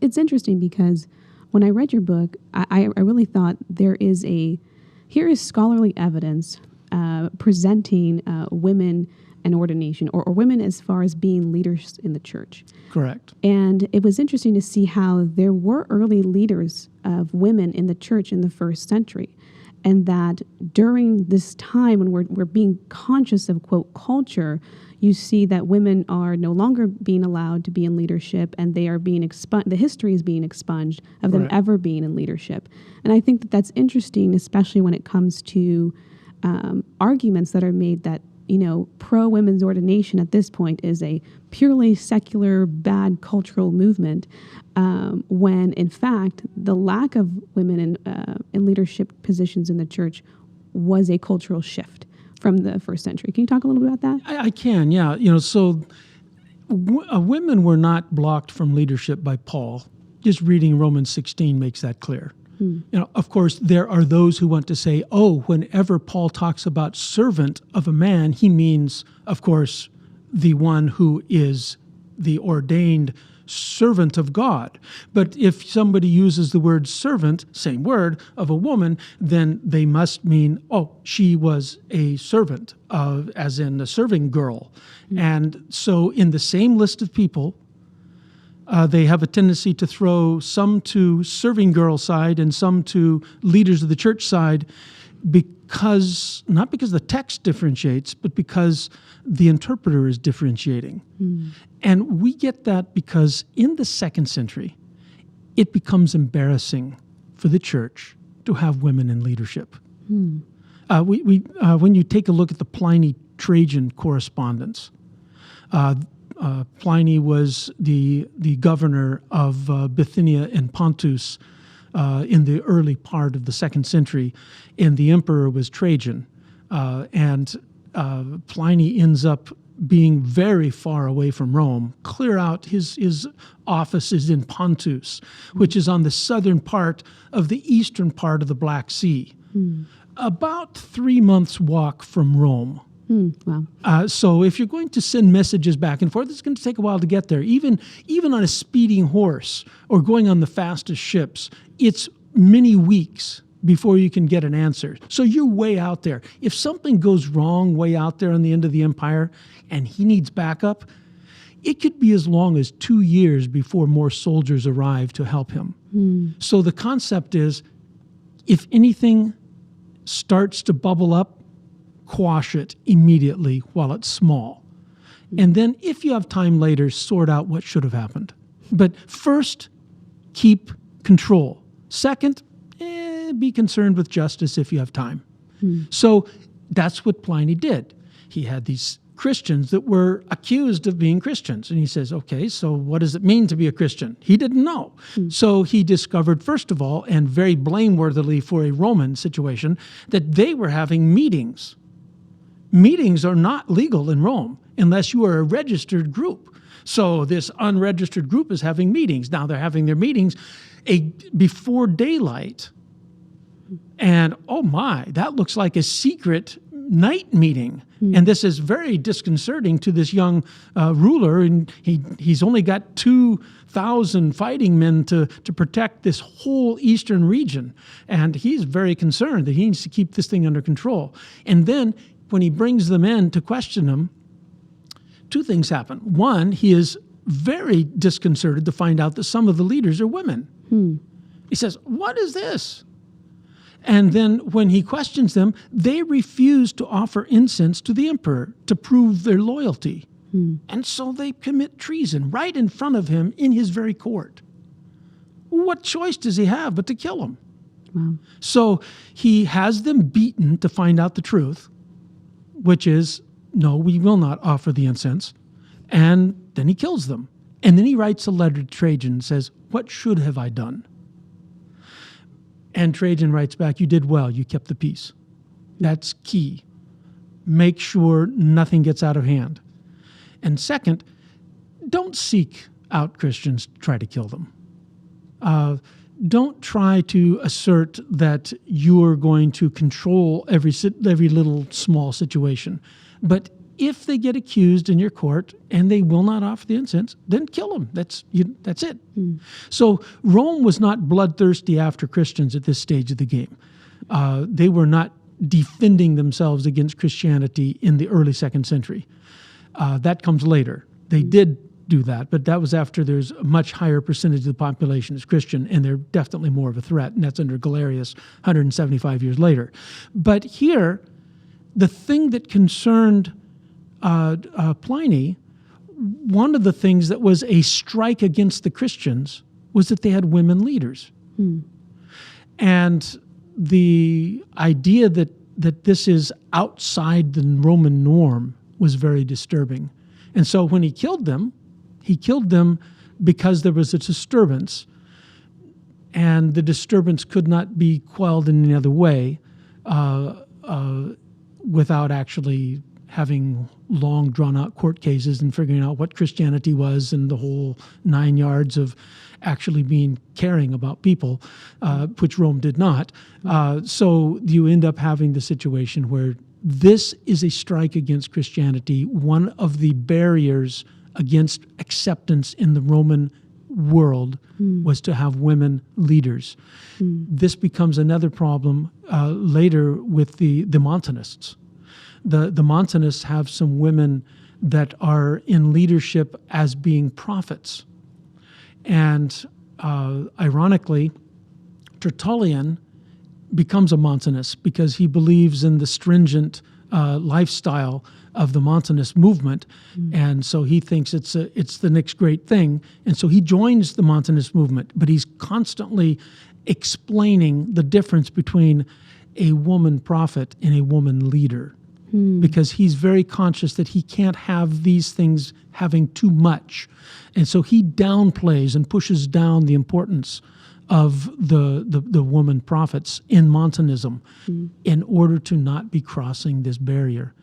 It's interesting because when I read your book, I really thought here is scholarly evidence presenting women and ordination, or women as far as being leaders in the church. Correct. And it was interesting to see how there were early leaders of women in the church in the first century. And that during this time when we're being conscious of, quote, culture, you see that women are no longer being allowed to be in leadership, and they are being expunged. The history is being expunged of them ever being in leadership. And I think that that's interesting, especially when it comes to arguments that are made that, pro-women's ordination at this point is a purely secular, bad cultural movement, when in fact the lack of women in leadership positions in the church was a cultural shift from the first century. Can you talk a little bit about that? I can, yeah. So women were not blocked from leadership by Paul. Just reading Romans 16 makes that clear. Of course, there are those who want to say, whenever Paul talks about servant of a man, he means, of course, the one who is the ordained servant of God. But if somebody uses the word servant, same word, of a woman, then they must mean, she was a servant, as in a serving girl. And so in the same list of people, they have a tendency to throw some to serving girl side and some to leaders of the church side, not because the text differentiates, but because the interpreter is differentiating. And we get that because in the second century, it becomes embarrassing for the church to have women in leadership. When you take a look at the Pliny-Trajan correspondence, Pliny was the governor of Bithynia and Pontus in the early part of the second century, and the emperor was Trajan. And Pliny ends up being very far away from Rome. Clear out, his office is in Pontus, which is on the southern part of the eastern part of the Black Sea. About 3 months' walk from Rome. Wow. So if you're going to send messages back and forth, it's going to take a while to get there. Even on a speeding horse or going on the fastest ships, it's many weeks before you can get an answer. So you're way out there. If something goes wrong way out there on the end of the empire and he needs backup, it could be as long as 2 years before more soldiers arrive to help him. So the concept is, if anything starts to bubble up, quash it immediately while it's small. And then if you have time later, sort out what should have happened. But first, keep control. Second, be concerned with justice if you have time. So that's what Pliny did. He had these Christians that were accused of being Christians. And he says, okay, so what does it mean to be a Christian? He didn't know. So he discovered, first of all, and very blameworthily for a Roman situation, that they were having meetings. Meetings are not legal in Rome unless you are a registered group. So this unregistered group is having meetings. Now they're having their meetings before daylight. And oh my, that looks like a secret night meeting. And this is very disconcerting to this young ruler. And he's only got 2,000 fighting men to protect this whole eastern region. And he's very concerned that he needs to keep this thing under control. And then when he brings them in to question them, two things happen. One, he is very disconcerted to find out that some of the leaders are women. He says, what is this? And then when he questions them, they refuse to offer incense to the emperor to prove their loyalty. And so they commit treason right in front of him in his very court. What choice does he have but to kill them? Wow. So he has them beaten to find out the truth, which is, no, we will not offer the incense. And then he kills them. And then he writes a letter to Trajan and says, what should have I done? And Trajan writes back, you did well, you kept the peace. That's key. Make sure nothing gets out of hand. And second, don't seek out Christians to try to kill them. Don't try to assert that you're going to control every little small situation. But if they get accused in your court and they will not offer the incense, then kill them. That's it. So Rome was not bloodthirsty after Christians at this stage of the game. They were not defending themselves against Christianity in the early 2nd century. That comes later. They did do that, but that was after there's a much higher percentage of the population is Christian, and they're definitely more of a threat, and that's under Galerius 175 years later. But here, the thing that concerned Pliny, one of the things that was a strike against the Christians was that they had women leaders. And the idea that this is outside the Roman norm was very disturbing. And so when he killed them because there was a disturbance, and the disturbance could not be quelled in any other way without actually having long drawn-out court cases and figuring out what Christianity was and the whole 9 yards of actually caring about people, which Rome did not. So you end up having the situation where this is a strike against Christianity. One of the barriers against acceptance in the Roman world was to have women leaders. This becomes another problem later with the Montanists. The Montanists have some women that are in leadership as being prophets. And ironically, Tertullian becomes a Montanist because he believes in the stringent lifestyle of the Montanist movement, and so he thinks it's the next great thing, and so he joins the Montanist movement. But he's constantly explaining the difference between a woman prophet and a woman leader, because he's very conscious that he can't have these things having too much, and so he downplays and pushes down the importance of the woman prophets in Montanism in order to not be crossing this barrier.